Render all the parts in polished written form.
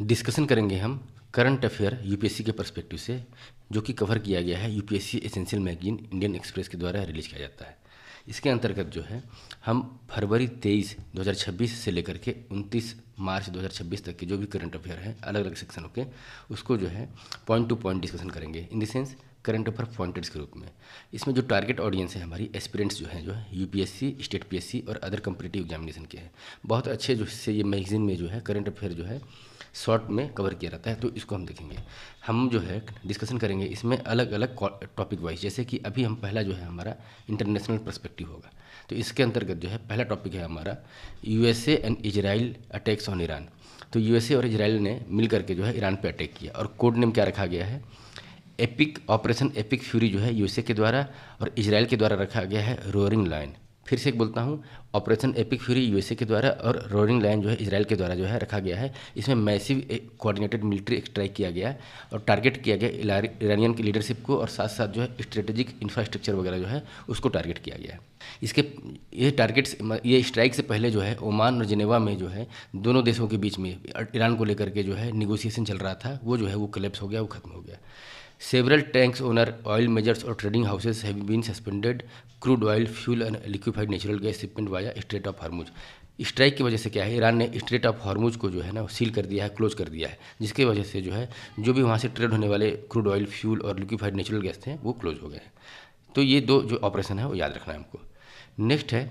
Discussion करेंगे हम current affair UPSC के पर्सपेक्टिव से, जो कि कवर किया गया है UPSC essential magazine Indian express के द्वारा रिलीज किया जाता है। इसके अंतर्गत जो है हम फरवरी 23 2026 से लेकर के 29 मार्च 2026 तक के जो भी करंट अफेयर हैं अलग अलग सेक्शनों के, उसको जो है पॉइंट टू पॉइंट डिस्कशन करेंगे, in the sense current affair पॉइंटेड्स के रूप में। इसमें जो टारगेट ऑडियंस है हमारी एस्पिरेंट्स जो है यूपीएससी, स्टेट पीएससी और अदर कम्पिटिटिव एग्जामिनेशन के हैं। बहुत अच्छे जो इससे ये मैगजीन में जो है करंट अफेयर जो है शॉर्ट में कवर किया जाता है, तो इसको हम देखेंगे। हम जो है डिस्कशन करेंगे इसमें अलग अलग टॉपिक वाइज, जैसे कि अभी हम पहला जो है हमारा इंटरनेशनल पर्सपेक्टिव होगा। तो इसके अंतर्गत जो है पहला टॉपिक है हमारा USA and Israel attacks on Iran. तो यूएसए और इजराइल ने मिल करके जो है ईरान पे अटैक किया, और कोड नेम क्या रखा गया है, एपिक ऑपरेशन एपिक फ्यूरी जो है यूएसए के द्वारा और इजराइल के द्वारा रखा गया है रोअरिंग लायन। फिर से एक बोलता हूँ, ऑपरेशन एपिक फ्यूरी यूएसए के द्वारा और रोअरिंग लायन जो है इजराइल के द्वारा जो है रखा गया है। इसमें मैसिव कोऑर्डिनेटेड मिलिट्री स्ट्राइक किया गया और टारगेट किया गया ईरानियन की लीडरशिप को, और साथ साथ जो है स्ट्रेटेजिक इंफ्रास्ट्रक्चर वगैरह जो है उसको टारगेट किया गया है। इसके ये टारगेट्स, ये स्ट्राइक से पहले जो है ओमान और जिनेवा में जो है दोनों देशों के बीच में ईरान को लेकर के जो है निगोसिएशन चल रहा था, वो जो है वो कोलैप्स हो गया, वो खत्म हो गया। Several tanks owner, oil majors or trading houses have been suspended crude oil, fuel and liquefied natural gas shipment via Strait of Hormuz। Strike की वजह से क्या है, ईरान ने स्ट्रेट ऑफ हॉर्मुज को जो है ना सील कर दिया है, क्लोज कर दिया है, जिसकी वजह से जो है जो भी वहाँ से ट्रेड होने वाले क्रूड ऑयल, फ्यूल और लिक्विफाइड नेचुरल गैस थे वो क्लोज हो गए हैं। तो ये दो जो ऑपरेशन है वो याद रखना है हमको। नेक्स्ट है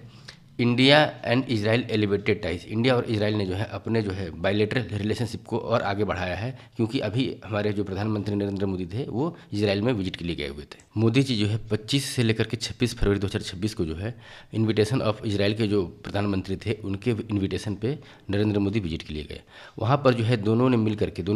India and Israel elevated ties. India और इजराइल ने जो है अपने जो है बायलेटरल रिलेशनशिप को और आगे बढ़ाया है, क्योंकि अभी हमारे जो प्रधानमंत्री नरेंद्र मोदी थे वो इजराइल में विजिट के लिए गए हुए थे। मोदी जी जो है 25 से लेकर के 26 फरवरी 2026 को जो है इन्विटेशन ऑफ इजराइल के जो प्रधानमंत्री थे उनके इन्विटेशन पे नरेंद्र मोदी विजिट के लिए गए। वहाँ पर जो है दोनों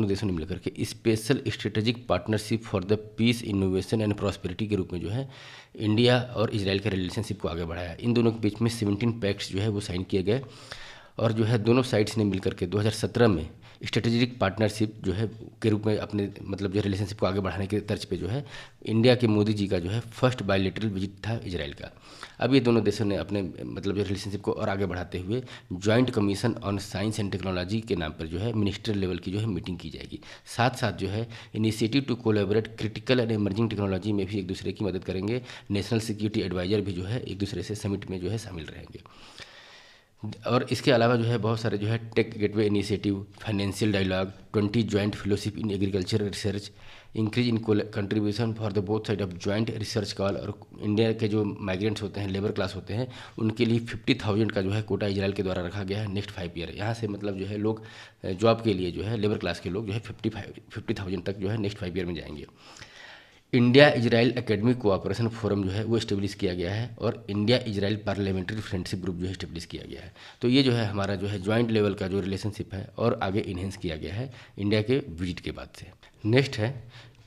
देशों ने मिल करके special strategic partnership for the peace, innovation and prosperity के रूप में जो है इंडिया और इजराइल के रिलेशनशिप को आगे बढ़ाया। इन दोनों के बीच में 17 पैक्ट्स जो है वो साइन किए गए, और जो है दोनों साइड्स ने मिलकर के 2017 में स्ट्रेटेजिक पार्टनरशिप जो है के रूप में अपने मतलब जो रिलेशनशिप को आगे बढ़ाने के तर्ज पे जो है इंडिया के मोदी जी का जो है फर्स्ट बायलेटरल विजिट था इजराइल का। अब ये दोनों देशों ने अपने मतलब जो रिलेशनशिप को और आगे बढ़ाते हुए joint commission on science and technology के नाम पर जो है मिनिस्टर लेवल की जो है मीटिंग की जाएगी। साथ साथ जो है initiative to collaborate critical and emerging technology में भी एक दूसरे की मदद करेंगे। नेशनल सिक्योरिटी एडवाइजर भी जो है एक दूसरे से समिट में जो है शामिल रहेंगे। और इसके अलावा जो है बहुत सारे जो है tech gateway initiative, financial dialogue, 20 joint fellowship in agriculture research, increase in contribution for the both side of joint research call. और इंडिया के जो माइग्रेंट्स होते हैं, लेबर क्लास होते हैं, उनके लिए 50,000 का जो है कोटा इजराइल के द्वारा रखा गया है नेक्स्ट 5 ईयर। यहाँ से मतलब जो है लोग जॉब के लिए जो है लेबर क्लास के लोग जो है 50,000 तक जो है नेक्स्ट 5 ईयर में जाएंगे। India Israel academic cooperation forum जो है वो इस्टेब्लिश किया गया है, और India Israel parliamentary friendship group जो है इस्टेब्लिश किया गया है। तो ये जो है हमारा जो है जॉइंट लेवल का जो रिलेशनशिप है और आगे इन्हेंस किया गया है इंडिया के विजिट के बाद से। नेक्स्ट है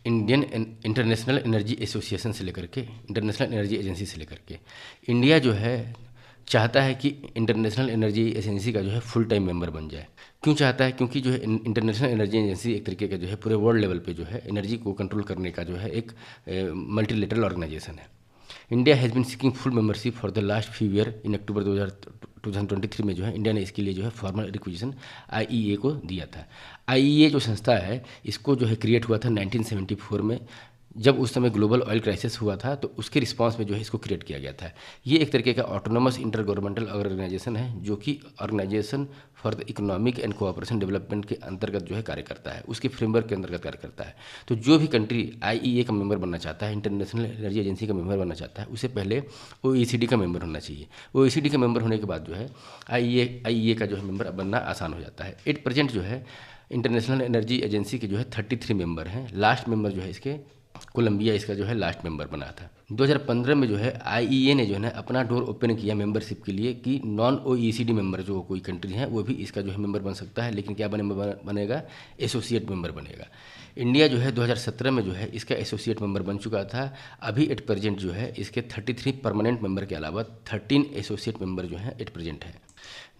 इंडियन इंटरनेशनल एनर्जी एसोसिएशन से लेकर के इंटरनेशनल एनर्जी एजेंसी से लेकर के इंडिया जो है चाहता है कि इंटरनेशनल एनर्जी एजेंसी का जो है फुल टाइम मेंबर बन जाए। क्यों चाहता है? क्योंकि जो है इंटरनेशनल एनर्जी एजेंसी एक तरीके का जो है पूरे वर्ल्ड लेवल पे जो है एनर्जी को कंट्रोल करने का जो है एक मल्टीलेटरल ऑर्गेनाइजेशन है। India has been seeking full membership for the last few year. In October 2023 में जो है इंडिया ने इसके लिए जो है फॉर्मल रिक्वेजिशन आईईए को दिया था। आईईए जो संस्था है इसको जो है क्रिएट हुआ था 1974 में, जब उस समय ग्लोबल ऑयल क्राइसिस हुआ था, तो उसके रिस्पांस में जो है इसको क्रिएट किया गया था। ये एक तरीके का ऑटोनोमस इंटर गवर्नमेंटल ऑर्गेनाइजेशन है, जो कि organisation for the economic and cooperation development के अंतर्गत जो है कार्य करता है, उसके फ्रेमवर्क के अंतर्गत कार्य करता है। तो जो भी कंट्री आईईए का मेंबर बनना चाहता है, इंटरनेशनल एनर्जी एजेंसी का मेंबर बनना चाहता है, उससे पहले ओईसीडी का मेंबर होना चाहिए। ओईसीडी का मेंबर होने के बाद जो है आईईए का जो है मेंबर बनना आसान हो जाता है। एट प्रेजेंट जो है इंटरनेशनल एनर्जी एजेंसी के जो है 33 मेंबर हैं। लास्ट मेंबर जो है इसके कोलंबिया इसका जो है लास्ट मेंबर बना था। 2015 में जो है आईईए ने जो है अपना डोर ओपन किया मेंबरशिप के लिए कि नॉन ओईसीडी मेंबर जो कोई कंट्री है वो भी इसका जो है मेंबर बन सकता है, लेकिन क्या बनेगा? एसोसिएट मेंबर बनेगा। इंडिया जो है 2017 में जो है इसका एसोसिएट मेंबर बन चुका था। अभी एट प्रेजेंट जो है इसके 33 परमानेंट मेंबर के अलावा 13 एसोसिएट मेंबर जो है एट प्रेजेंट है।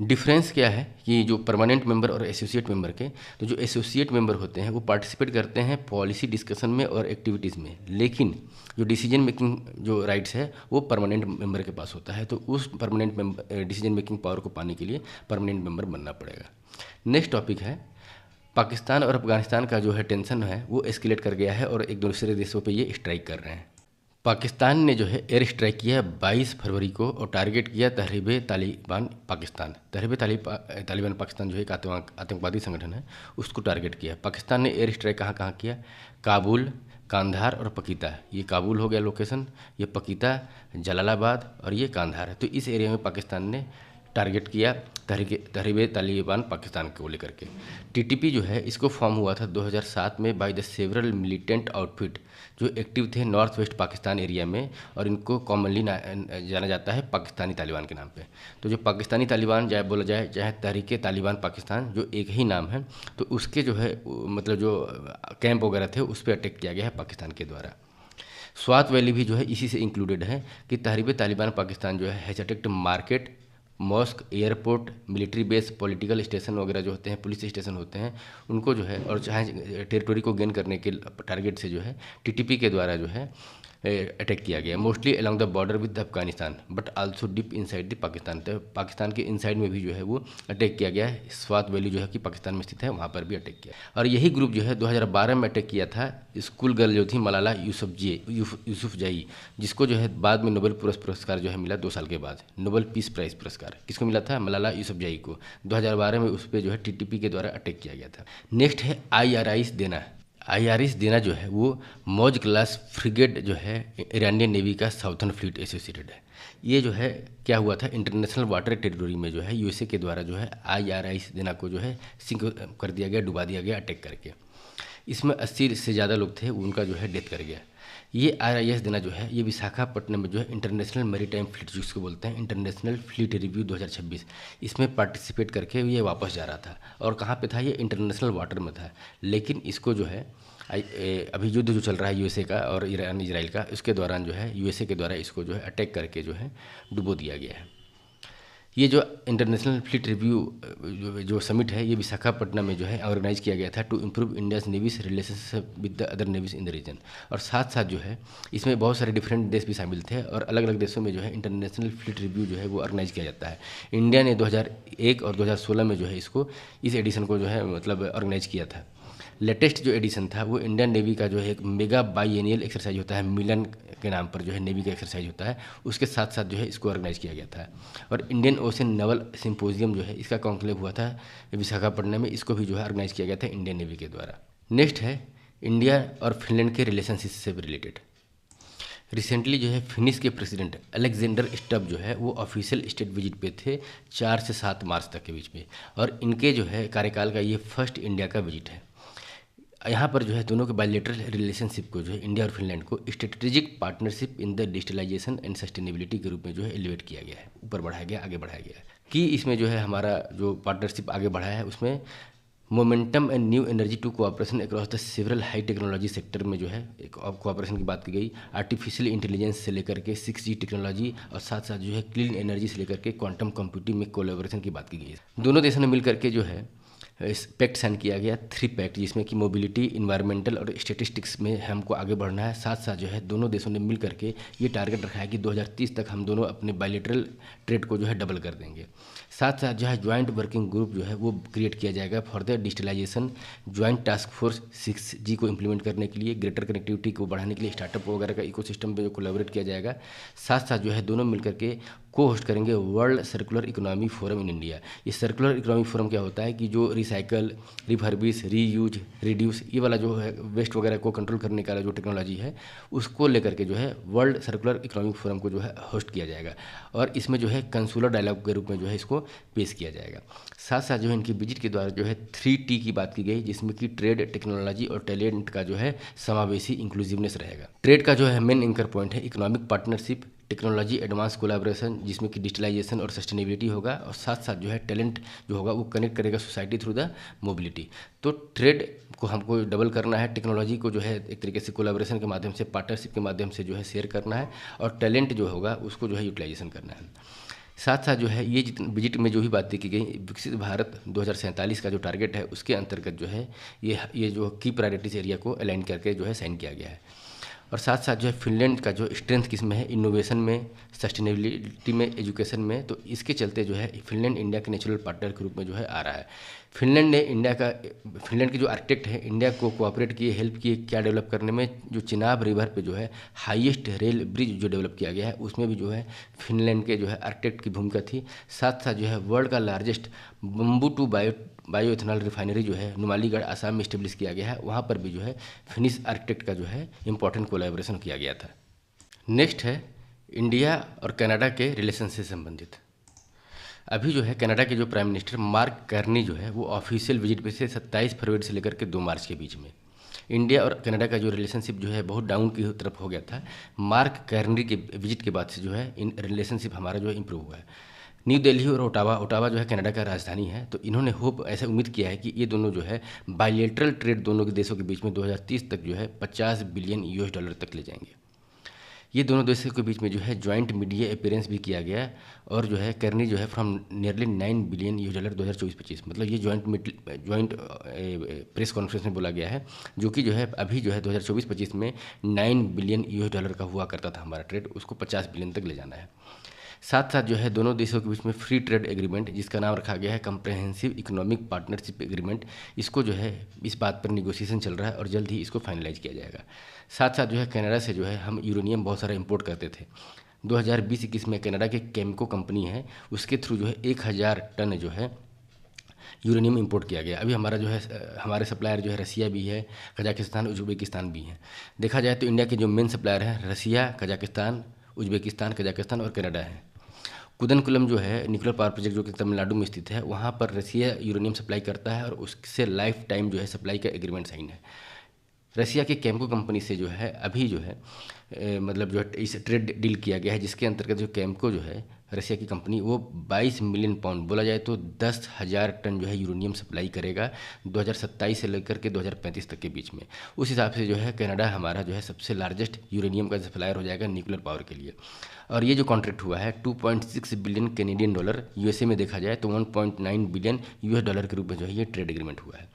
डिफरेंस क्या है कि जो परमानेंट मेंबर और एसोसिएट मेंबर के, तो जो एसोसिएट मेंबर होते हैं वो पार्टिसिपेट करते हैं पॉलिसी डिस्कशन में और एक्टिविटीज़ में, लेकिन जो डिसीजन मेकिंग जो राइट्स है वो परमानेंट मेंबर के पास होता है। तो उस परमानेंट डिसीजन मेकिंग पावर को पाने के लिए परमानेंट मेंबर बनना पड़ेगा। नेक्स्ट टॉपिक है पाकिस्तान और अफगानिस्तान का जो है टेंशन है वो एस्केलेट कर गया है और एक दूसरे देशों पे ये स्ट्राइक कर रहे हैं। पाकिस्तान ने जो है एयर स्ट्राइक किया 22 फरवरी को और टारगेट किया तहरीब तालिबान पाकिस्तान। तहरीब तालिबान पाकिस्तान जो है एक आतंकवादी संगठन है, उसको टारगेट किया। पाकिस्तान ने एयर स्ट्राइक कहाँ कहाँ किया? काबुल, कांधार और पकीता। ये काबुल हो गया लोकेशन, ये पकीता, जलालाबाद और ये कांधार है। तो इस एरिया में पाकिस्तान ने टारगेट किया तहरीब तालिबान पाकिस्तान को लेकर के। टीटीपी जो है इसको फॉर्म हुआ था 2007 में by the several militant outfit जो एक्टिव थे नॉर्थ वेस्ट पाकिस्तान एरिया में, और इनको कॉमनली जाना जाता है पाकिस्तानी तालिबान के नाम पे। तो जो पाकिस्तानी तालिबान चाहे बोला जाए चाहे तहरीक तालिबान पाकिस्तान, जो एक ही नाम है, तो उसके जो है मतलब जो कैंप वगैरह थे उस पर अटैक किया गया है पाकिस्तान के द्वारा। स्वात वैली भी जो है इसी से इंक्लूडेड है कि तहरीब तालिबान पाकिस्तान जो है has attacked market, mosque, airport, military base, political station वगैरह जो होते हैं, पुलिस स्टेशन होते हैं, उनको जो है और चाहे टेरिटोरी को गेन करने के टारगेट से जो है टीटीपी के द्वारा जो है अटैक किया गया। Mostly along the border with Afghanistan but also deep inside the Pakistan. तो पाकिस्तान के इनसाइड में भी जो है वो अटैक किया गया है। स्वात वैली जो है कि पाकिस्तान में स्थित है, वहाँ पर भी अटैक किया। और यही ग्रुप जो है 2012 में अटैक किया था स्कूल गर्ल जो थी मलाला यूसुफजई, जिसको जो है बाद में नोबेल पुरस्कार जो है मिला 2 साल के बाद, नोबेल पीस प्राइज पुरस्कार किसको मिला था? मलाला यूसुफजई को। 2012 में उस पर जो है टीटीपी के द्वारा अटैक किया गया था। नेक्स्ट है IRIS देना। IRIS देना जो है वो मौज क्लास फ्रिगेट जो है ईरानियन नेवी का साउथर्न फ्लीट एसोसिएटेड है। ये जो है क्या हुआ था, इंटरनेशनल वाटर टेरिटोरी में जो है यूएसए के द्वारा जो है IRIS देना को जो है सिंक कर दिया गया, डुबा दिया गया अटैक करके। इसमें 80 से ज़्यादा लोग थे, उनका जो है डेथ कर गया। ये IRIS देना जो है ये विशाखापट्टनम में जो है इंटरनेशनल मैरीटाइम फ्लीट जिसको बोलते हैं इंटरनेशनल फ्लीट रिव्यू 2026, इसमें पार्टिसिपेट करके ये वापस जा रहा था। और कहाँ पे था? ये इंटरनेशनल वाटर में था। लेकिन इसको जो है अभी युद्ध जो चल रहा है यूएसए का और ईरान इजराइल का, उसके दौरान जो है यूएसए के द्वारा इसको जो है अटैक करके जो है डुबो दिया गया है। ये जो इंटरनेशनल फ्लीट रिव्यू जो समिट है ये विशाखापट्टनम में जो है ऑर्गेनाइज किया गया था to improve India's navies relationship with the other navies in the region. और साथ साथ जो है इसमें बहुत सारे डिफरेंट देश भी शामिल थे और अलग अलग देशों में जो है इंटरनेशनल फ्लीट रिव्यू जो है वो ऑर्गेनाइज किया जाता है। इंडिया ने 2001 और 2016 में जो है इसको इस एडिशन को जो है मतलब ऑर्गेनाइज किया था। लेटेस्ट जो एडिशन था वो इंडियन नेवी का जो है एक मेगा बाइएनियल एक्सरसाइज होता है, मिलन के नाम पर जो है नेवी का एक्सरसाइज होता है, उसके साथ साथ जो है इसको ऑर्गेनाइज किया गया था। और इंडियन ओशन नेवल सिंपोजियम जो है इसका कॉन्क्लेव हुआ था विशाखापट्टनम में, इसको भी जो है ऑर्गेनाइज किया गया था इंडियन नेवी के द्वारा। नेक्स्ट है इंडिया और फिनलैंड के रिलेशनशिप से रिलेटेड। रिसेंटली जो है फिनिश के प्रेसिडेंट अलेक्जेंडर स्टब जो है वो ऑफिशियल स्टेट विजिट पे थे 4 से 7 मार्च तक के बीच में, और इनके जो है कार्यकाल का ये फर्स्ट इंडिया का विजिट है। यहाँ पर जो है दोनों के बायलैटरल रिलेशनशिप को जो है इंडिया और फिनलैंड को strategic partnership in the digitalisation and sustainability के रूप में जो है एलिवेट किया गया है, ऊपर बढ़ाया गया, आगे बढ़ाया गया है कि इसमें जो है हमारा जो पार्टनरशिप आगे बढ़ाया है उसमें momentum and new energy to cooperation across the several high technology sector में जो है एक कोऑपरेशन की बात की गई। आर्टिफिशियल इंटेलिजेंस से लेकर के 6G टेक्नोलॉजी और साथ साथ जो है क्लीन एनर्जी से लेकर के क्वांटम कंप्यूटिंग में कोलैबोरेशन की बात की गई है। दोनों देशों ने मिल करके जो है पैक्ट साइन किया गया, 3 पैक्ट, जिसमें कि मोबिलिटी, इन्वायरमेंटल और स्टेटिस्टिक्स में हमको आगे बढ़ना है। साथ साथ जो है दोनों देशों ने मिल करके ये टारगेट रखा है कि 2030 तक हम दोनों अपने बायलैटरल ट्रेड को जो है डबल कर देंगे। साथ साथ जो है ज्वाइंट वर्किंग ग्रुप जो है वो क्रिएट किया जाएगा for the digitalisation, joint task force 6G को इम्प्लीमेंट करने के लिए, ग्रेटर कनेक्टिविटी को बढ़ाने के लिए स्टार्टअप वगैरह का इकोसिस्टम पे जो कोलैबोरेट किया जाएगा। साथ साथ जो है दोनों मिलकर के को होस्ट करेंगे world circular economy forum in India. ये सर्कुलर इकोनॉमी फोरम क्या होता है कि जो रिसाइकल, रिफर्बिश, रीयूज, रिड्यूस, ये वाला जो है वेस्ट वगैरह को कंट्रोल करने का जो टेक्नोलॉजी है उसको लेकर के जो है वर्ल्ड सर्कुलर इकोनॉमिक फोरम को जो है होस्ट किया जाएगा, और इसमें जो है कंसुलर डायलॉग के रूप में जो है इसको पेश किया जाएगा। साथ साथ जो है इनकी विजिट के द्वारा जो है 3T की बात की गई, जिसमें कि ट्रेड, टेक्नोलॉजी और टैलेंट का जो है समावेशी इंक्लूसिवनेस रहेगा। ट्रेड का जो है मेन एंकर पॉइंट है economic partnership, technology advance collaboration जिसमें कि डिजिटलाइजेशन और सस्टेनेबिलिटी होगा, और साथ साथ जो है टैलेंट जो होगा वो कनेक्ट करेगा सोसाइटी थ्रू द मोबिलिटी। तो ट्रेड को हमको डबल करना है, टेक्नोलॉजी को जो है एक तरीके से कोलैबोरेशन के माध्यम से, पार्टनरशिप के माध्यम से जो है शेयर करना है, और टैलेंट जो होगा उसको जो है यूटिलाइजेशन करना है। साथ साथ जो है ये जितने विजिट में जो भी बातें की गई, विकसित भारत 2047 का जो टारगेट है उसके अंतर्गत जो है ये जो की प्रायोरिटीज एरिया को अलाइन करके जो है साइन किया गया है। और साथ साथ जो है फिनलैंड का जो स्ट्रेंथ किस में है, इनोवेशन में, सस्टेनेबिलिटी में, एजुकेशन में। तो इसके चलते जो है फिनलैंड इंडिया के नेचुरल पार्टनर के रूप में जो है आ रहा है। फिनलैंड के जो आर्किटेक्ट है इंडिया को कोऑपरेट किए, हेल्प किए क्या डेवलप करने में। जो चिनाब रिवर पे जो है हाईएस्ट रेल ब्रिज जो डेवलप किया गया है उसमें भी जो है फिनलैंड के जो है आर्किटेक्ट की भूमिका थी। साथ साथ जो है वर्ल्ड का largest bamboo to bio ethanol refinery जो है नुमालीगढ़ आसाम में इस्टेब्लिश किया गया है, वहाँ पर भी जो है फिनिश आर्किटेक्ट का जो है इंपॉर्टेंट कोलैबोरेशन किया गया था। नेक्स्ट है इंडिया और कनाडा के रिलेशन से संबंधित। अभी जो है कनाडा के जो प्राइम मिनिस्टर मार्क कार्नी जो है वो ऑफिशियल विजिट पे से 27 फरवरी से लेकर के 2 मार्च के बीच में। इंडिया और कनाडा का जो रिलेशनशिप जो है बहुत डाउन की तरफ हो गया था। मार्क कार्नी के विजिट के बाद से जो है इन रिलेशनशिप हमारा जो है इम्प्रूव हुआ है। न्यू दिल्ली और ओटावा जो है कनाडा का राजधानी है, तो इन्होंने ऐसे उम्मीद किया है कि ये दोनों जो है बायलेटरल ट्रेड दोनों के देशों के बीच में 2030 तक जो है $50 बिलियन तक ले जाएंगे। ये दोनों देशों के बीच में जो है ज्वाइंट मीडिया अपीयरेंस भी किया गया और जो है करनी जो है फ्रॉम नियरली $9 बिलियन 2024-25, मतलब ये ज्वाइंट प्रेस कॉन्फ्रेंस में बोला गया है, जो कि जो है अभी जो है 2024-25 में $9 बिलियन का हुआ करता था हमारा ट्रेड, उसको 50 बिलियन तक ले जाना है। साथ साथ जो है दोनों देशों के बीच में फ्री ट्रेड एग्रीमेंट, जिसका नाम रखा गया है कम्प्रहेंसिव इकोनॉमिक पार्टनरशिप एग्रीमेंट, इसको जो है इस बात पर निगोशिएशन चल रहा है और जल्द ही इसको फाइनलाइज किया जाएगा। साथ साथ जो है कनाडा से जो है हम यूरेनियम बहुत सारा इंपोर्ट करते थे। 2020-21 में कनाडा के केमको कंपनी है, उसके थ्रू जो है 1000 टन जो है यूरेनियम इंपोर्ट किया गया। अभी हमारा जो है हमारे सप्लायर जो है रसिया भी है, कजाकिस्तान, उज्बेकिस्तान भी हैं। देखा जाए तो इंडिया के जो मेन सप्लायर हैं रसिया, कजाकिस्तान, उज्बेकिस्तान, कजाकिस्तान और कनाडा है। कुदनकुलम जो है न्यूक्लियर पावर प्रोजेक्ट जो कि तमिलनाडु में स्थित है, वहाँ पर रसिया यूरेनियम सप्लाई करता है और उससे लाइफ टाइम जो है सप्लाई का एग्रीमेंट साइन है। रसिया के केमको कंपनी से जो है अभी जो है मतलब जो है इस ट्रेड डील किया गया है, जिसके अंतर्गत जो केमको जो है रसिया की कंपनी वो 22 मिलियन पाउंड, बोला जाए तो 10,000 टन जो है यूरेनियम सप्लाई करेगा 2027 से लेकर के 2035 तक के बीच में। उस हिसाब से जो है कनाडा हमारा जो है सबसे लार्जेस्ट यूरेनियम का सप्लायर हो जाएगा न्यूक्लियर पावर के लिए। और ये जो कॉन्ट्रैक्ट हुआ है 2.6 बिलियन कैनेडियन डॉलर, यूएसए में देखा जाए तो 1.9 बिलियन यूएस डॉलर के रूप में जो है ये ट्रेड एग्रीमेंट हुआ है।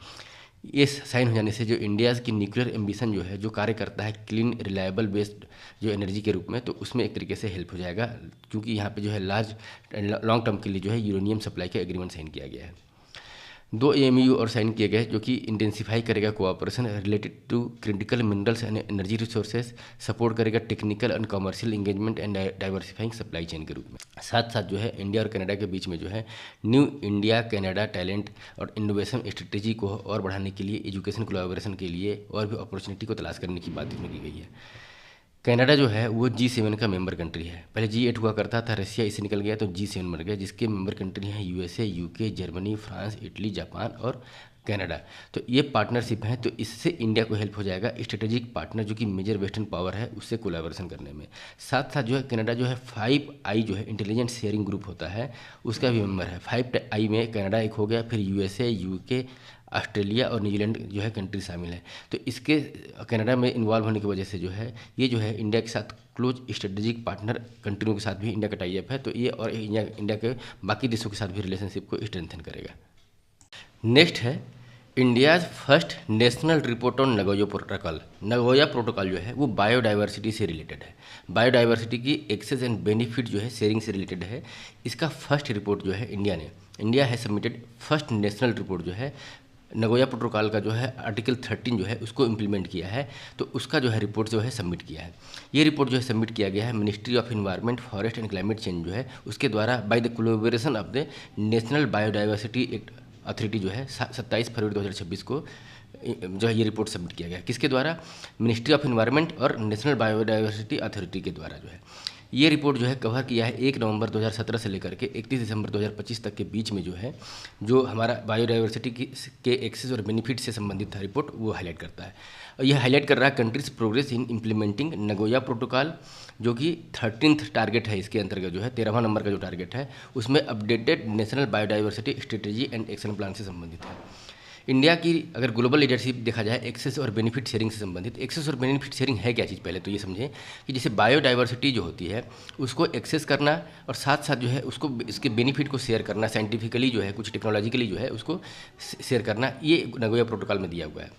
ये साइन हो जाने से जो इंडिया की न्यूक्लियर एम्बिशन जो है जो कार्य करता है क्लीन रिलायबल बेस्ड जो एनर्जी के रूप में, तो उसमें एक तरीके से हेल्प हो जाएगा, क्योंकि यहाँ पे जो है लॉन्ग टर्म के लिए जो है यूरेनियम सप्लाई का एग्रीमेंट साइन किया गया है। 2 एमयू और साइन किए गए जो कि इंटेंसिफाई करेगा cooperation related to critical minerals and energy resources, support करेगा technical and commercial engagement and diversifying supply chain के रूप में। साथ साथ जो है इंडिया और कनाडा के बीच में जो है न्यू इंडिया कनाडा टैलेंट और इनोवेशन स्ट्रेटेजी को और बढ़ाने के लिए, एजुकेशन कोलैबोरेशन के लिए और भी अपॉर्चुनिटी को तलाश करने की बात इसमें की गई है। कनाडा जो है वो G7 का मेंबर कंट्री है। पहले G8 हुआ करता था, रसिया इससे निकल गया तो G7 बन गया, जिसके मेंबर कंट्री हैं USA, UK, Germany, France, Italy, Japan और कनाडा। तो ये पार्टनरशिप है, तो इससे इंडिया को हेल्प हो जाएगा स्ट्रेटेजिक पार्टनर जो कि मेजर वेस्टर्न पावर है उससे कोलैबोरेशन करने में। साथ साथ जो है कनाडा जो है 5I जो है इंटेलिजेंस शेयरिंग ग्रुप होता है उसका भी मेंबर है। 5I में कनाडा एक हो गया, फिर यूएसए, यूके, ऑस्ट्रेलिया और न्यूजीलैंड जो है कंट्री शामिल है। तो इसके कनाडा में इन्वॉल्व होने की वजह से जो है ये जो है इंडिया के साथ क्लोज स्ट्रेटेजिक पार्टनर कंट्रियों के साथ भी इंडिया का टाई अप है, तो ये और इंडिया के बाकी देशों के साथ भी रिलेशनशिप को स्ट्रेंथन करेगा। नेक्स्ट है India's first national report on Nagoya protocol. Nagoya protocol जो है वो बायोडाइवर्सिटी से रिलेटेड है, बायोडाइवर्सिटी की एक्सेस एंड बेनिफिट जो है शेयरिंग से रिलेटेड है। इसका फर्स्ट रिपोर्ट जो है इंडिया है सबमिटेड फर्स्ट नेशनल रिपोर्ट जो है नगोया प्रोटोकॉल का जो है आर्टिकल 13 जो है उसको इम्प्लीमेंट किया है, तो उसका जो है रिपोर्ट जो है सबमिट किया है। ये रिपोर्ट जो है सबमिट किया गया है ministry of environment, forest and climate change जो है उसके द्वारा by the collaboration of the national biodiversity act authority जो है 27 फरवरी 2026 को जो है ये रिपोर्ट सबमिट किया गया। किसके द्वारा? मिनिस्ट्री ऑफ इन्वायरमेंट और नेशनल बायोडाइवर्सिटी अथॉरिटी के द्वारा जो है ये रिपोर्ट जो है कवर किया है 1 नवंबर 2017 से लेकर के 31 दिसंबर 2025 तक के बीच में जो है जो हमारा बायोडाइवर्सिटी के एक्सेस और बेनिफिट से संबंधित था रिपोर्ट वो हाईलाइट करता है। और यह हाईलाइट कर रहा है countries progress in implementing Nagoya protocol, जो कि 13th टारगेट है इसके अंतर्गत जो है 13वां नंबर का जो टारगेट है उसमें updated national biodiversity strategy and action plan से संबंधित है। इंडिया की अगर ग्लोबल लीडरशिप देखा जाए एक्सेस और बेनिफिट शेयरिंग से संबंधित, एक्सेस और बेनिफिट शेयरिंग है क्या चीज़, पहले तो ये समझें कि जैसे बायोडाइवर्सिटी जो होती है उसको एक्सेस करना और साथ साथ जो है उसको इसके बेनिफिट को शेयर करना, साइंटिफिकली जो है कुछ टेक्नोलॉजिकली जो है उसको शेयर करना, ये नगोया प्रोटोकॉल में दिया हुआ है।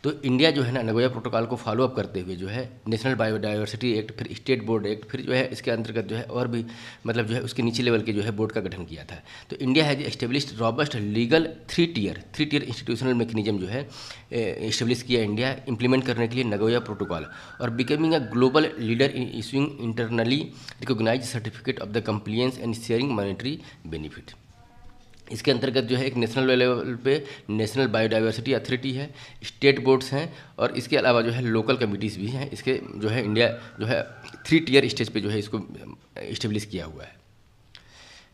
तो इंडिया जो है ना नगोया प्रोटोकॉल को फॉलो अप करते हुए जो है नेशनल बायोडाइवर्सिटी एक्ट, फिर स्टेट बोर्ड एक्ट, फिर जो है इसके अंतर्गत जो है और भी मतलब जो है उसके नीचे लेवल के जो है बोर्ड का गठन किया था। तो India has established robust legal three tier institutional mechanism जो है इस्टेब्लिश किया इंडिया इम्प्लीमेंट करने के लिए नगोया प्रोटोकॉल, और becoming a global leader in issuing internally recognised certificate of the compliance and sharing monetary benefit. इसके अंतर्गत जो है एक नेशनल लेवल पे नेशनल बायोडाइवर्सिटी अथॉरिटी है, स्टेट बोर्ड्स हैं, और इसके अलावा जो है लोकल कमिटीज़ भी हैं। इसके जो है इंडिया जो है 3 टियर स्टेज पे जो है इसको इस्टेब्लिश किया हुआ है।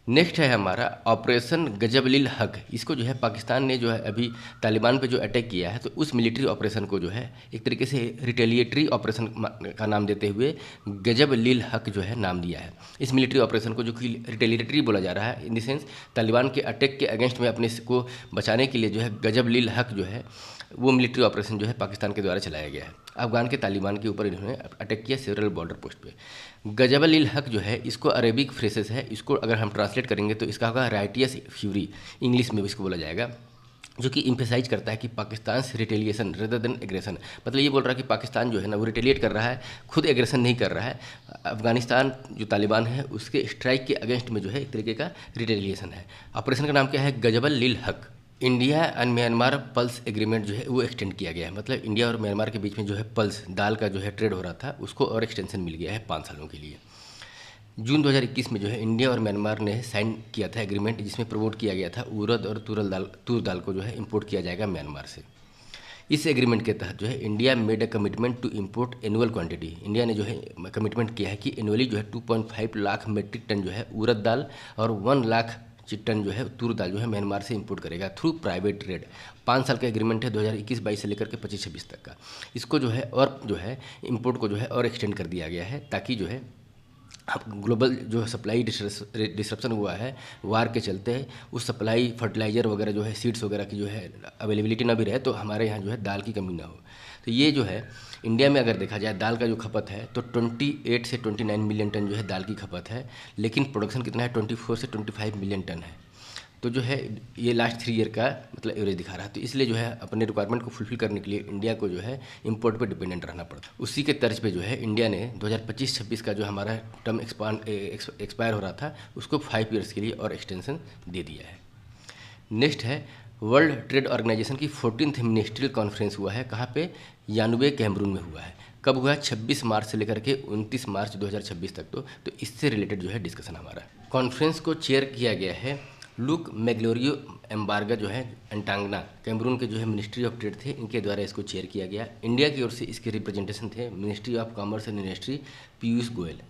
नेक्स्ट है हमारा ऑपरेशन गजबलिल हक। इसको जो है पाकिस्तान ने जो है अभी तालिबान पे जो अटैक किया है, तो उस मिलिट्री ऑपरेशन को जो है एक तरीके से रिटेलिएटरी ऑपरेशन का नाम देते हुए गजबलिल हक जो है नाम दिया है। इस मिलिट्री ऑपरेशन को जो कि रिटेलिएटरी बोला जा रहा है, इन द सेंस तालिबान के अटैक के अगेंस्ट में अपने को बचाने के लिए जो है गजबलिल हक जो है वो मिलिट्री ऑपरेशन जो है पाकिस्तान के द्वारा चलाया गया है। अफगान के तालिबान के ऊपर इन्होंने अटैक किया सेवरल बॉर्डर पोस्ट पे। गजबलिल हक जो है इसको अरेबिक फ्रेसेस है, इसको अगर हम ट्रांसलेट करेंगे तो इसका होगा राइटियस फ्यूरी, इंग्लिश में भी इसको बोला जाएगा, जो कि इम्फेसाइज करता है कि पाकिस्तान से रिटेलिएशन रेदर देन एग्रेशन। मतलब ये बोल रहा है कि पाकिस्तान जो है ना वो रिटेलिएट कर रहा है, खुद एग्रेशन नहीं कर रहा है। अफगानिस्तान जो तालिबान है उसके स्ट्राइक के अगेंस्ट में जो है एक तरीके का रिटेलिएशन है। ऑपरेशन का नाम क्या है? गजबलिल हक। India and Myanmar pulse agreement जो है वो एक्सटेंड किया गया है। मतलब इंडिया और म्यांमार के बीच में जो है पल्स दाल का जो है ट्रेड हो रहा था उसको और एक्सटेंशन मिल गया है 5 सालों के लिए। जून 2021 में जो है इंडिया और म्यांमार ने साइन किया था एग्रीमेंट, जिसमें प्रमोट किया गया था उड़द और तूर दाल को जो है इंपोर्ट किया जाएगा म्यांमार से। इस एग्रीमेंट के तहत जो है India made a commitment to import annual quantity. India ने जो है कमिटमेंट किया है कि एनुअली जो है 2.5 लाख मेट्रिक टन जो है उड़द दाल और 1 लाख टन जो है तूर दाल जो है म्यांमार से इंपोर्ट करेगा थ्रू प्राइवेट ट्रेड। 5 साल का एग्रीमेंट है 2021-22 से लेकर के 25-26 तक का। इसको जो है और जो है इंपोर्ट को जो है और एक्सटेंड कर दिया गया है, ताकि जो है ग्लोबल जो सप्लाई डिसरप्शन हुआ है वार के चलते, उस सप्लाई फर्टिलाइज़र वगैरह जो है सीड्स वगैरह की जो है अवेलेबिलिटी ना भी रहे, तो हमारे यहाँ जो है दाल की कमी ना हो। तो ये जो है इंडिया में अगर देखा जाए दाल का जो खपत है तो 28 से 29 मिलियन टन जो है दाल की खपत है, लेकिन प्रोडक्शन कितना है 24 से 25 मिलियन टन है। तो जो है ये लास्ट 3 ईयर का मतलब एवरेज दिखा रहा है। तो इसलिए जो है अपने रिक्वायरमेंट को फुलफिल करने के लिए इंडिया को जो है इंपोर्ट पे डिपेंडेंट रहना पड़ता है। उसी के तर्ज पे जो है इंडिया ने 2025-26 का जो हमारा टर्म एक्सपायर हो रहा था उसको 5 ईयर्स के लिए और एक्सटेंशन दे दिया है। नेक्स्ट है वर्ल्ड ट्रेड ऑर्गेनाइजेशन की 14th मिनिस्ट्रियल कॉन्फ्रेंस हुआ है। कहाँ पे? यानुबे कैमरून में हुआ है। कब हुआ है? 26 मार्च से लेकर के 29 मार्च 2026 तक। तो इससे रिलेटेड जो है डिस्कशन हमारा। कॉन्फ्रेंस को चेयर किया गया है लुक मैग्लोरियो एम्बार्गा जो है एंटांगना, कैमरून के जो है मिनिस्ट्री ऑफ ट्रेड थे, इनके द्वारा इसको चेयर किया गया। इंडिया की ओर से इसके रिप्रेजेंटेशन थे ministry of commerce and industry Piyush Goyal.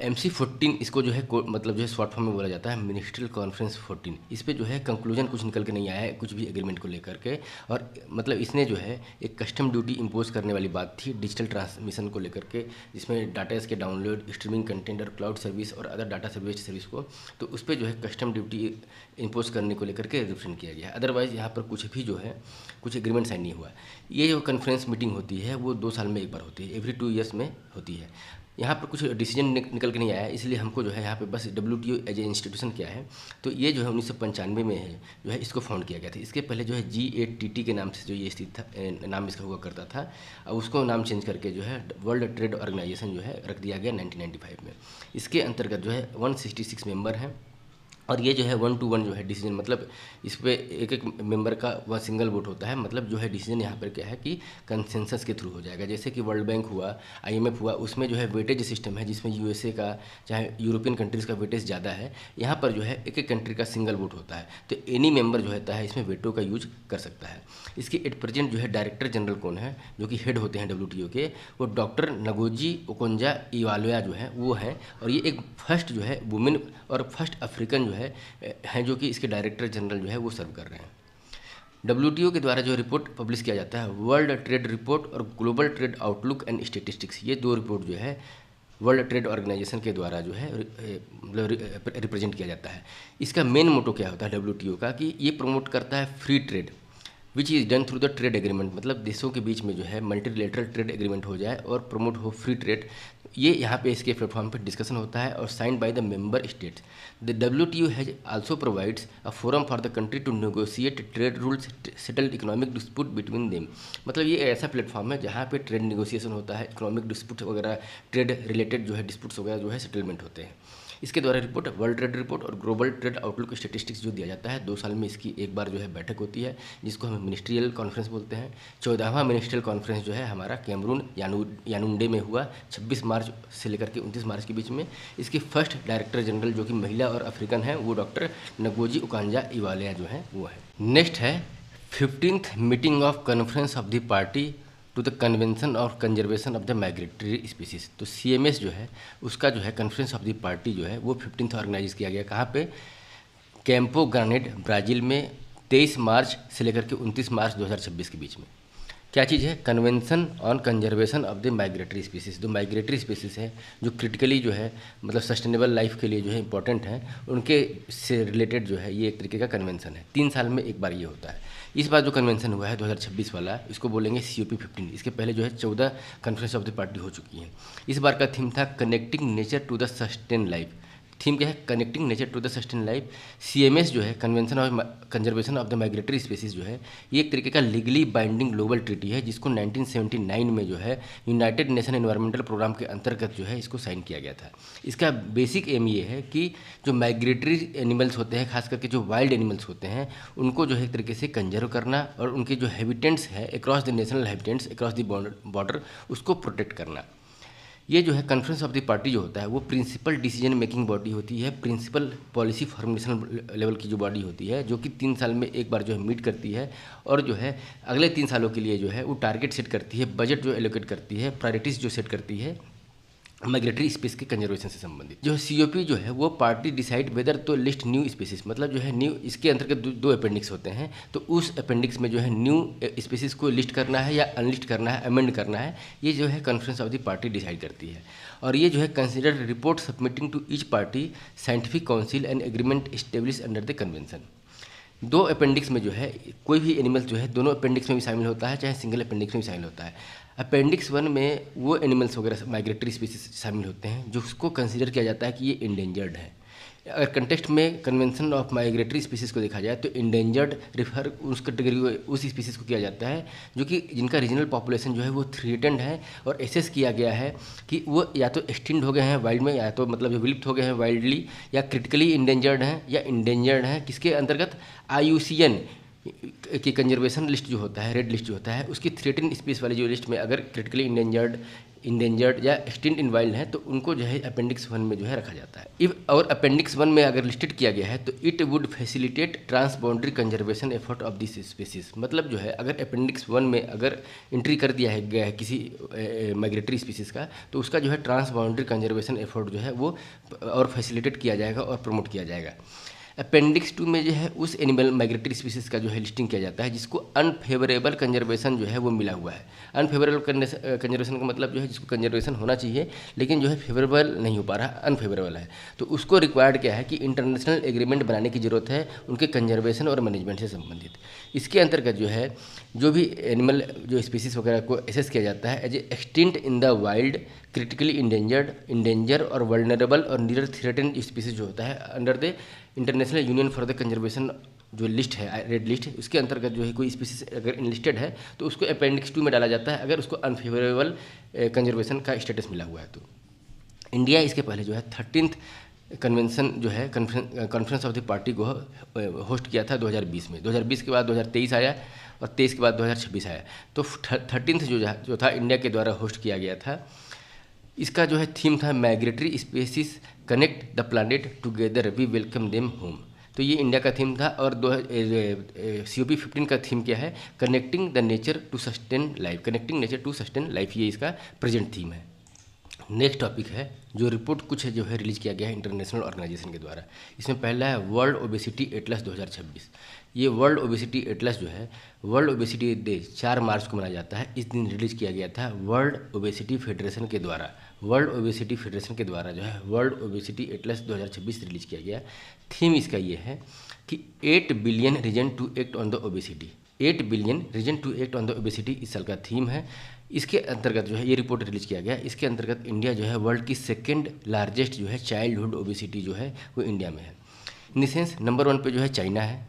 MC14 इसको जो है मतलब जो है शॉर्ट फॉर्म में बोला जाता है मिनिस्ट्रियल कॉन्फ्रेंस 14। इस पे जो है कंक्लूजन कुछ निकल के नहीं आया है कुछ भी एग्रीमेंट को लेकर के, और मतलब इसने जो है एक कस्टम ड्यूटी इम्पोज करने वाली बात थी डिजिटल ट्रांसमिशन को लेकर के, जिसमें डाटा के डाउनलोड, स्ट्रीमिंग कंटेंट और क्लाउड सर्विस और अदर डाटा सर्विस को, तो उस पर जो है कस्टम ड्यूटी इम्पोज करने को लेकर के रिप्रेजेंट किया गया। अदरवाइज यहाँ पर कुछ भी जो है कुछ एग्रीमेंट साइन नहीं हुआ। ये जो कॉन्फ्रेंस मीटिंग होती है वो 2 साल में एक बार होती है, एवरी 2 ईयर्स में होती है। यहाँ पर कुछ डिसीजन निकल के नहीं आया है, इसलिए हमको जो है यहाँ पे बस WTO एज ए इंस्टीट्यूशन क्या है, तो ये जो है 1995 में है जो है इसको फाउंड किया गया था। इसके पहले जो है G8TT के नाम से जो ये स्थित था, नाम इसका हुआ करता था। अब उसको नाम चेंज करके जो है वर्ल्ड ट्रेड ऑर्गेनाइजेशन जो है रख दिया गया 1995 में। इसके अंतर्गत जो है 166 मेंबर हैं, और ये जो है 1 to 1 जो है डिसीजन, मतलब इस पर एक मेंबर का वह सिंगल वोट होता है। मतलब जो है डिसीजन यहाँ पर क्या है कि कंसेंसस के थ्रू हो जाएगा। जैसे कि वर्ल्ड बैंक हुआ, IMF हुआ, उसमें जो है वेटेज सिस्टम है जिसमें USA का चाहे यूरोपियन कंट्रीज़ का वेटेज ज़्यादा है। यहाँ पर जो है एक कंट्री का सिंगल वोट होता है, तो एनी मेंबर जो होता है इसमें वेटो का यूज कर सकता है। इसके एट प्रेजेंट जो है डायरेक्टर जनरल कौन है, जो कि हेड होते हैं WTO के, वो डॉक्टर नगोजी ओकोंजा-इवालोया जो है वो हैं, और ये एक फर्स्ट जो है वुमेन और फर्स्ट अफ्रीकन जो है जो कि इसके डायरेक्टर जनरल जो है वो सर्व कर रहे हैं। WTO के द्वारा जो रिपोर्ट पब्लिश किया जाता है वर्ल्ड ट्रेड रिपोर्ट और global trade outlook and statistics, ये 2 रिपोर्ट जो है वर्ल्ड ट्रेड ऑर्गेनाइजेशन के द्वारा जो है रिप्रेजेंट किया जाता है। इसका मेन मोटो क्या होता है WTO का, कि ये प्रमोट करता है free trade which is done through the trade agreement. मतलब देशों के बीच में जो है मल्टीलेटरल ट्रेड एग्रीमेंट हो जाए और प्रमोट हो फ्री ट्रेड, ये यहाँ पे इसके प्लेटफॉर्म पे डिस्कशन होता है और signed by the member states. The WTO has also provides a forum for the country to negotiate trade rules settle economic dispute between them. मतलब ये ऐसा प्लेटफॉर्म है जहाँ पे ट्रेड नेगोशिएशन होता है, इकोनॉमिक डिस्प्यूट वगैरह, ट्रेड रिलेटेड जो है डिस्प्यूट्स वगैरह जो है सेटलमेंट होते हैं। इसके द्वारा रिपोर्ट, वर्ल्ड ट्रेड रिपोर्ट और ग्लोबल ट्रेड आउटलुक स्टेटिस्टिक्स जो दिया जाता है, 2 साल में इसकी एक बार जो है बैठक होती है, जिसको हम मिनिस्ट्रियल कॉन्फ्रेंस बोलते हैं। 14वां मिनिस्ट्रियल कॉन्फ्रेंस जो है हमारा कैमरून यानुंडे में हुआ 26 मार्च से लेकर के 29 मार्च के बीच में। इसकी फर्स्ट डायरेक्टर जनरल जो कि महिला और अफ्रीकन है, वो डॉक्टर नगोजी उकांजा-इवालेया जो है वो है। नेक्स्ट है 15th meeting of conference of the party to the convention of conservation of the migratory species. तो CMS जो है उसका जो है कॉन्फ्रेंस ऑफ द पार्टी जो है वो 15th ऑर्गेनाइज किया गया। कहाँ पे? कैंपो ग्रानेड, ब्राज़ील में 23 मार्च से लेकर के 29 मार्च 2026 के बीच में। क्या चीज़ है? Convention on conservation of the migratory species. जो माइग्रेटरी स्पीसीज है, जो क्रिटिकली जो है मतलब सस्टेनेबल लाइफ के लिए जो है इंपॉर्टेंट है, उनके से रिलेटेड जो है ये एक तरीके का कन्वेंशन है। 3 साल में एक बार ये होता है। इस बार जो कन्वेंशन हुआ है 2026 वाला, इसको बोलेंगे COP15। इसके पहले जो है 14 कॉन्फ्रेंस ऑफ द पार्टी हो चुकी हैं। इस बार का थीम था connecting nature to the sustain life. Theme क्या है? Connecting nature to the sustain life. CMS जो है convention of conservation of the migratory species जो है, ये एक तरीके का लीगली बाइंडिंग ग्लोबल ट्रीटी है, जिसको 1979 में जो है यूनाइटेड नेशन एनवायरमेंटल प्रोग्राम के अंतर्गत जो है इसको साइन किया गया था। इसका बेसिक एम ये है कि जो माइग्रेटरी एनिमल्स होते हैं, खास करके जो वाइल्ड एनिमल्स होते हैं, उनको जो है एक तरीके से कंजर्व करना और उनके जो हैबिटेंट्स है across the national habitants across the border, उसको प्रोटेक्ट करना। ये जो है कॉन्फ्रेंस ऑफ द पार्टी जो होता है वो प्रिंसिपल डिसीजन मेकिंग बॉडी होती है, प्रिंसिपल पॉलिसी फॉर्मुलेशन लेवल की जो बॉडी होती है, जो कि 3 साल में एक बार जो है मीट करती है और जो है अगले 3 सालों के लिए जो है वो टारगेट सेट करती है, बजट जो एलोकेट करती है, प्रायोरिटीज़ जो सेट करती है माइग्रेटरी स्पीस के कंजर्वेशन से संबंधित। जो COP जो है वो पार्टी डिसाइड वेदर तो लिस्ट न्यू स्पीसीज, मतलब जो है न्यू, इसके अंतर्गत 2 अपेंडिक्स होते हैं, तो उस अपेंडिक्स में जो है न्यू स्पीसीज को लिस्ट करना है या अनलिस्ट करना है, अमेंड करना है, ये जो है conference of the party decide करती है। और ये जो है consider report submitting to each party, scientific council and agreement establish under the convention. 2 appendix में जो है कोई भी एनिमल जो है दोनों अपेंडिक्स में भी शामिल होता है, चाहे सिंगल अपेंडिक्स में भी शामिल होता है। अपेंडिक्स 1 में वो एनिमल्स वगैरह माइग्रेटरी स्पीसीज शामिल होते हैं जो उसको कंसीडर किया जाता है कि ये इंडेंजर्ड है। अगर कंटेक्स्ट में कन्वेंशन ऑफ माइग्रेटरी स्पीसीज को देखा जाए तो इंडेंजर्ड रिफर उस कैटेगरी को, उस स्पीसीज को किया जाता है जो कि जिनका रीजनल पॉपुलेशन जो है वो थ्रेटेंड है और एसेस किया गया है कि वो या तो एक्सटिंक्ट हो गए हैं वाइल्ड में, या तो मतलब विलुप्त हो गए हैं वाइल्डली, या क्रिटिकली इंडेंजर्ड हैं या इंडेंजर्ड हैं। किसके अंतर्गत? IUCN की कंजर्वेशन लिस्ट जो होता है, रेड लिस्ट जो होता है, उसकी थ्रेटेंड स्पीस वाली जो लिस्ट में अगर क्रिटिकली इंडेंजर्ड या एक्सटिंक्ट इन वाइल्ड है तो उनको जो है अपेंडिक्स 1 में जो है रखा जाता है। इफ और अपेंडिक्स 1 में अगर लिस्टेड किया गया है तो it would facilitate trans boundary conservation effort of this species. मतलब जो है अगर अपेंडिक्स 1 में अगर एंट्री कर दिया है गया है किसी माइग्रेटरी स्पीसीज का, तो उसका जो है ट्रांस बाउंड्री कंजर्वेशन एफर्ट जो है वो और फैसिलिटेट किया जाएगा और प्रमोट किया जाएगा। अपेंडिक्स 2 में जो है उस एनिमल माइग्रेटरी स्पीसीज का जो है लिस्टिंग किया जाता है जिसको अनफेवरेबल कंजर्वेशन जो है वो मिला हुआ है। अनफेवरेबल कंजर्वेशन का मतलब जो है जिसको कंजर्वेशन होना चाहिए लेकिन जो है फेवरेबल नहीं हो पा रहा, अनफेवरेबल है, तो उसको रिक्वायर्ड क्या है कि इंटरनेशनल एग्रीमेंट बनाने की ज़रूरत है उनके कंजर्वेशन और मैनेजमेंट से संबंधित। इसके अंतर्गत जो है जो भी एनिमल जो स्पीसीज वगैरह को एसेस किया जाता है as a extinct in the wild, critically endanger और वल्नरेबल और नियर थ्रेटेंड स्पीसीज जो होता है under the international union for the conservation जो लिस्ट है, रेड लिस्ट, उसके अंतर्गत जो है कोई स्पीसीज अगर इनलिस्टेड है तो उसको अपेंडिक्स 2 में डाला जाता है अगर उसको अनफेवरेबल कंजर्वेशन का स्टेटस मिला हुआ है तो। इंडिया इसके पहले जो है 13th कन्वेंशन जो है कॉन्फ्रेंस ऑफ द पार्टी को होस्ट किया था 2020 में। 2020 के बाद 2023 आया और 23 के बाद 2026 आया, तो 13th जो था इंडिया के द्वारा होस्ट किया गया था। इसका जो है थीम था migratory species connect the planet together we welcome them home. तो ये इंडिया का थीम था। और COP15 का थीम क्या है? Connecting the nature to sustain life, connecting nature to sustain life, ये इसका प्रेजेंट थीम है। नेक्स्ट टॉपिक है जो रिपोर्ट कुछ जो है रिलीज किया गया है इंटरनेशनल ऑर्गेनाइजेशन के द्वारा। इसमें पहला है वर्ल्ड ओबेसिटी एटलस 2026। ये वर्ल्ड ओबेसिटी एटलस जो है वर्ल्ड ओबेसिटी डे 4 मार्च को मनाया जाता है। इस दिन रिलीज किया गया था वर्ल्ड ओबेसिटी फेडरेशन के द्वारा। वर्ल्ड ओबेसिटी फेडरेशन के द्वारा जो है वर्ल्ड ओबेसिटी एटलस 2026 रिलीज किया गया। थीम इसका ये है कि 8 billion reason to act on the obesity. 8 billion reason to act on the obesity इस साल का थीम है। इसके अंतर्गत जो है ये रिपोर्ट रिलीज किया गया। इसके अंतर्गत इंडिया जो है वर्ल्ड की सेकेंड लार्जेस्ट जो है चाइल्डहुड ओबेसिटी जो है वो इंडिया में है। इन द सेंस नंबर 1 पे जो है चाइना है,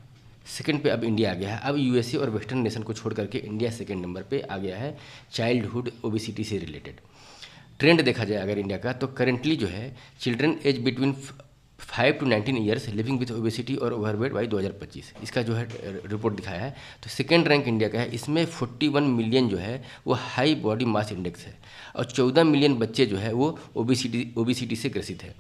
सेकंड पे अब इंडिया आ गया है। अब यूएसए और वेस्टर्न नेशन को छोड़ करके इंडिया सेकंड नंबर पे आ गया है चाइल्डहुड ओबेसिटी से रिलेटेड। ट्रेंड देखा जाए अगर इंडिया का, तो करेंटली जो है children age between 5 to 19 years living with obesity और ओवरवेट बाई 2025, इसका जो है रिपोर्ट दिखाया है। तो सेकेंड रैंक इंडिया का है। इसमें 41 मिलियन जो है वो हाई बॉडी मास इंडेक्स है और 14 मिलियन बच्चे जो है वो ओबेसिटी से ग्रसित है।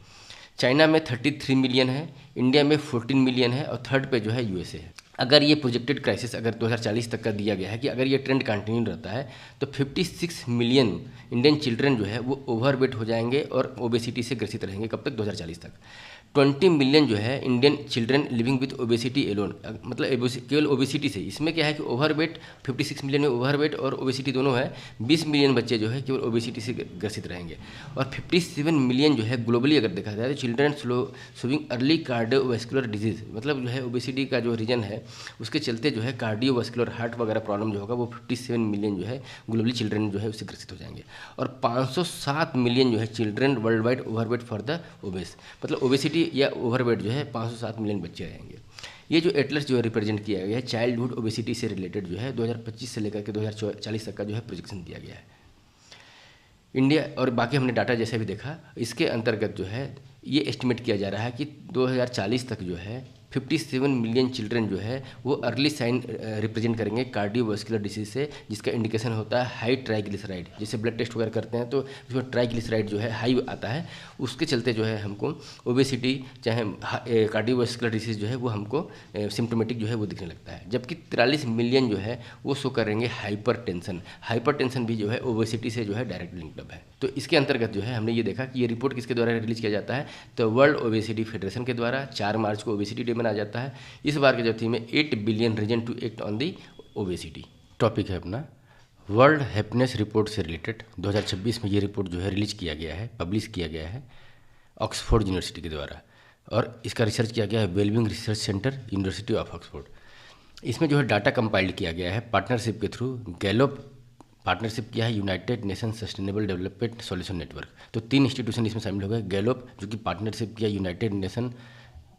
चाइना में 33 मिलियन है, इंडिया में 14 मिलियन है और थर्ड पे जो है यूएसए है। अगर ये प्रोजेक्टेड क्राइसिस अगर 2040 तक का दिया गया है कि अगर ये ट्रेंड कंटिन्यू रहता है तो 56 मिलियन इंडियन चिल्ड्रन जो है वो ओवरवेट हो जाएंगे और ओबेसिटी से ग्रसित रहेंगे। कब तक? 2040 तक। 20 मिलियन जो है Indian children living with obesity alone, मतलब केवल ओबेसिटी से। इसमें क्या है कि ओवरवेट 56 मिलियन में ओवरवेट और ओबेसिटी दोनों है। 20 मिलियन बच्चे जो है केवल ओबेसिटी से ग्रसित रहेंगे और 57 मिलियन जो है ग्लोबली अगर देखा जाए तो children showing early cardiovascular disease, मतलब जो है ओबेसिटी का जो रीजन है उसके चलते जो है कार्डियोवास्कुलर हार्ट वगैरह प्रॉब्लम जो होगा वो 57 मिलियन जो है ग्लोबली चिल्ड्रन जो है उससे ग्रसित हो जाएंगे और 507 मिलियन जो है children world wide overweight for the obese, मतलब ओबेसिटी या ओवरवेट जो है 507 मिलियन बच्चे रहेंगे। ये जो एटलस जो है रिप्रेजेंट किया गया है चाइल्डहुड ओबेसिटी से रिलेटेड जो है 2025 से लेकर के 2040 तक का जो है प्रोजेक्शन दिया गया है इंडिया। और बाकी हमने डाटा जैसे भी देखा, इसके अंतर्गत जो है ये एस्टिमेट किया जा रहा है कि 2040 तक जो है 57 मिलियन चिल्ड्रन जो है वो अर्ली साइन रिप्रेजेंट करेंगे कार्डियोवास्कुलर डिसीज से, जिसका इंडिकेशन होता है हाई ट्राइग्लिसराइड। जैसे ब्लड टेस्ट वगैरह करते हैं तो उसमें ट्राइग्लिसराइड जो है हाई आता है, उसके चलते जो है हमको ओबेसिटी चाहे कार्डियोवास्कुलर डिसीज जो है वो हमको सिम्टोमेटिक जो है वो दिखने लगता है। जबकि 43 मिलियन जो है वो शो करेंगे हाइपरटेंशन भी जो है ओबेसिटी से जो है डायरेक्ट लिंक्ड है। तो इसके अंतर्गत जो है हमने ये देखा कि ये रिपोर्ट किसके द्वारा रिलीज किया जाता है, तो वर्ल्ड ओबेसिटी फेडरेशन के द्वारा 4 मार्च को ओबेसिटी डे मनाया जाता है। इस बार के जो थीम है 8 billion reason to act on the obesity. Topic है अपना वर्ल्ड हैप्पीनेस रिपोर्ट से रिलेटेड। 2026 में ये रिपोर्ट जो है रिलीज किया गया है, पब्लिश किया गया है ऑक्सफोर्ड यूनिवर्सिटी के द्वारा और इसका रिसर्च किया गया है wellbeing research centre university of Oxford. इसमें जो है डाटा कंपाइल्ड किया गया है पार्टनरशिप के थ्रू। गैलोप पार्टनरशिप किया है United Nation Sustainable Development Solution network. तो 3 इंस्टीट्यूशन इसमें शामिल हो गए। गैलोप जो कि पार्टनरशिप किया United Nation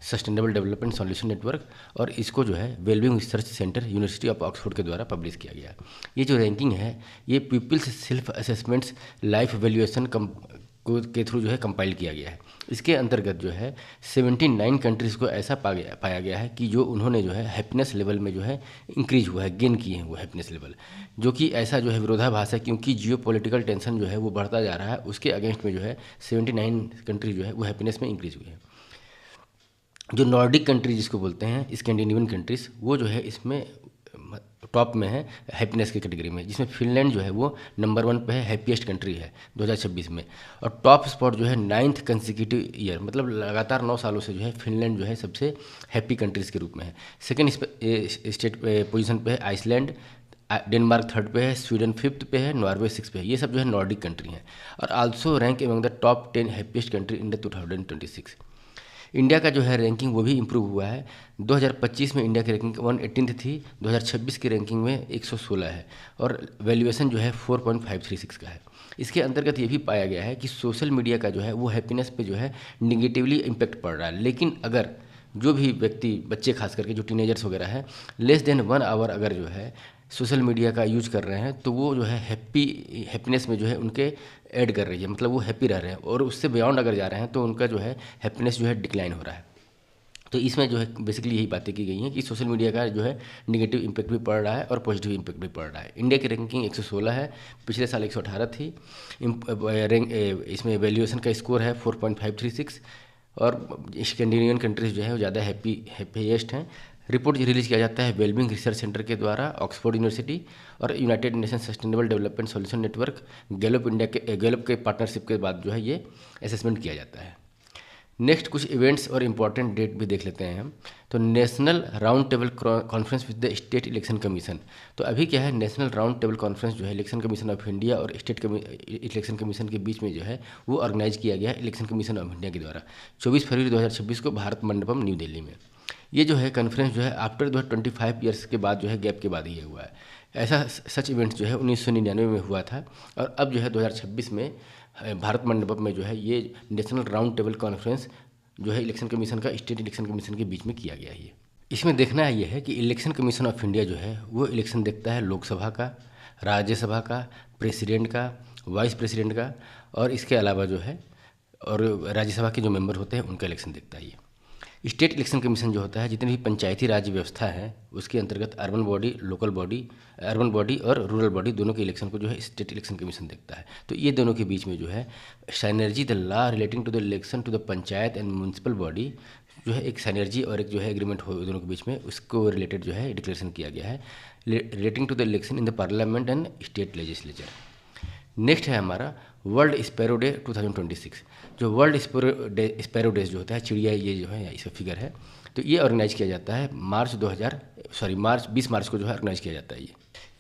Sustainable Development Solution network, और इसको जो है wellbeing research centre university of Oxford के द्वारा पब्लिश किया गया। ये जो रैंकिंग है ये people's self assessments life valuation के थ्रू जो है कंपाइल किया गया है। इसके अंतर्गत जो है 79 कंट्रीज़ को ऐसा पाया गया है कि जो उन्होंने जो है हैप्पीनेस लेवल में जो है इंक्रीज हुआ है, गेन किए हैं वो हैप्पीनेस लेवल, जो कि ऐसा जो है विरोधाभास है क्योंकि जियो पॉलिटिकल टेंशन जो है वो बढ़ता जा रहा है। उसके अगेंस्ट में जो है 79 कंट्री जो है वो हैप्पीनेस में इंक्रीज हुई है। जो नॉर्डिक कंट्रीज जिसको बोलते हैं स्कैंडिनेवियन कंट्रीज़, वो जो है इसमें टॉप में है हैप्पीनेस की कैटेगरी में, जिसमें फिनलैंड जो है वो नंबर 1 पे है, हैप्पीएस्ट कंट्री है 2026 में। और टॉप स्पॉट जो है 9th कंसेक्यूटिव ईयर, मतलब लगातार 9 सालों से जो है फिनलैंड जो है सबसे हैप्पी कंट्रीज़ के रूप में है। सेकेंड स्टेट पोजीशन पे है आइसलैंड, डेनमार्क 3rd पे है, स्वीडन 5th पे है, नॉर्वे 6th पे है। ये सब जो है नॉर्डिक कंट्री हैं और also rank among the top 10 happiest country in the 2026। India का जो है रैंकिंग वो भी इम्प्रूव हुआ है। 2025 में इंडिया की रैंकिंग 118 थी, 2026 की रैंकिंग में 116 है और वैल्यूएशन जो है 4.536 का है। इसके अंतर्गत ये भी पाया गया है कि सोशल मीडिया का जो है वो हैप्पीनेस पे जो है निगेटिवली इम्पैक्ट पड़ रहा है। लेकिन अगर जो भी व्यक्ति, बच्चे खास करके जो टीनेजर्स वगैरह हैं, लेस देन 1 आवर अगर जो है सोशल मीडिया का यूज कर रहे हैं तो वो जो है हैप्पीनेस में जो है उनके ऐड कर रही है, मतलब वो हैप्पी रह रहे हैं। और उससे बियॉन्ड अगर जा रहे हैं तो उनका जो है हैप्पीनेस जो है डिक्लाइन हो रहा है। तो इसमें जो है बेसिकली यही बातें की गई हैं कि सोशल मीडिया का जो है नेगेटिव इम्पैक्ट भी पड़ रहा है और पॉजिटिव इम्पैक्ट भी पड़ रहा है। इंडिया की रैंकिंग 116 है, पिछले साल 118 थी। इसमें वैल्यूएशन का स्कोर है 4.536 और स्कैंडिनेवियन कंट्रीज जो है वो ज़्यादा हैप्पीएस्ट हैं। रिपोर्ट रिलीज किया जाता है वेलबिंग रिसर्च सेंटर के द्वारा ऑक्सफोर्ड यूनिवर्सिटी और United Nation Sustainable Development Solution Network Gallup के पार्टनरशिप के बाद जो है ये असेसमेंट किया जाता है। नेक्स्ट कुछ इवेंट्स और इम्पॉर्टेंट डेट भी देख लेते हैं हम। तो national round table conference with the state election commission. तो अभी क्या है, नेशनल राउंड टेबल कॉन्फ्रेंस जो है इलेक्शन कमीशन ऑफ इंडिया और स्टेट इलेक्शन कमीशन के बीच में जो है वो ऑर्गेनाइज किया गया है इलेक्शन कमीशन ऑफ इंडिया के द्वारा 24 फरवरी 2026 को भारत मंडपम न्यू दिल्ली में। ये जो है कॉन्फ्रेंस जो है आफ्टर जो है 25 ईयर्स के बाद जो है गैप के बाद ही हुआ है। ऐसा सच इवेंट जो है 1999 में हुआ था, और अब जो है 2026 में भारत मंडपम में जो है ये नेशनल राउंड टेबल कॉन्फ्रेंस जो है इलेक्शन कमीशन का स्टेट इलेक्शन कमीशन के बीच में किया गया है। इसमें देखना ये है कि इलेक्शन कमीशन ऑफ इंडिया जो है वो इलेक्शन देखता है लोकसभा का, राज्यसभा का, प्रेसिडेंट का, वाइस प्रेसिडेंट का, और इसके अलावा जो है और राज्यसभा के जो मेंबर होते हैं उनका इलेक्शन देखता है ये। स्टेट इलेक्शन कमीशन जो होता है जितनी भी पंचायती राज व्यवस्था है उसके अंतर्गत urban body, local body, urban body और रूरल बॉडी दोनों के इलेक्शन को जो है स्टेट इलेक्शन कमीशन देखता है। तो ये दोनों के बीच में जो है synergy the law relating to the election to the panchayat and municipal body जो है एक साइनर्जी और एक जो है एग्रीमेंट हो दोनों के बीच में, उसको रिलेटेड जो है डिक्लेरेशन किया गया है relating to the election in the parliament and state legislature. Next है हमारा वर्ल्ड स्पैरो डे 2026। जो वर्ल्ड स्पैरो डे जो होता है चिड़िया, ये जो है इसका फिगर है, तो ये ऑर्गेनाइज किया जाता है मार्च 20 मार्च को जो है ऑर्गेनाइज किया जाता है।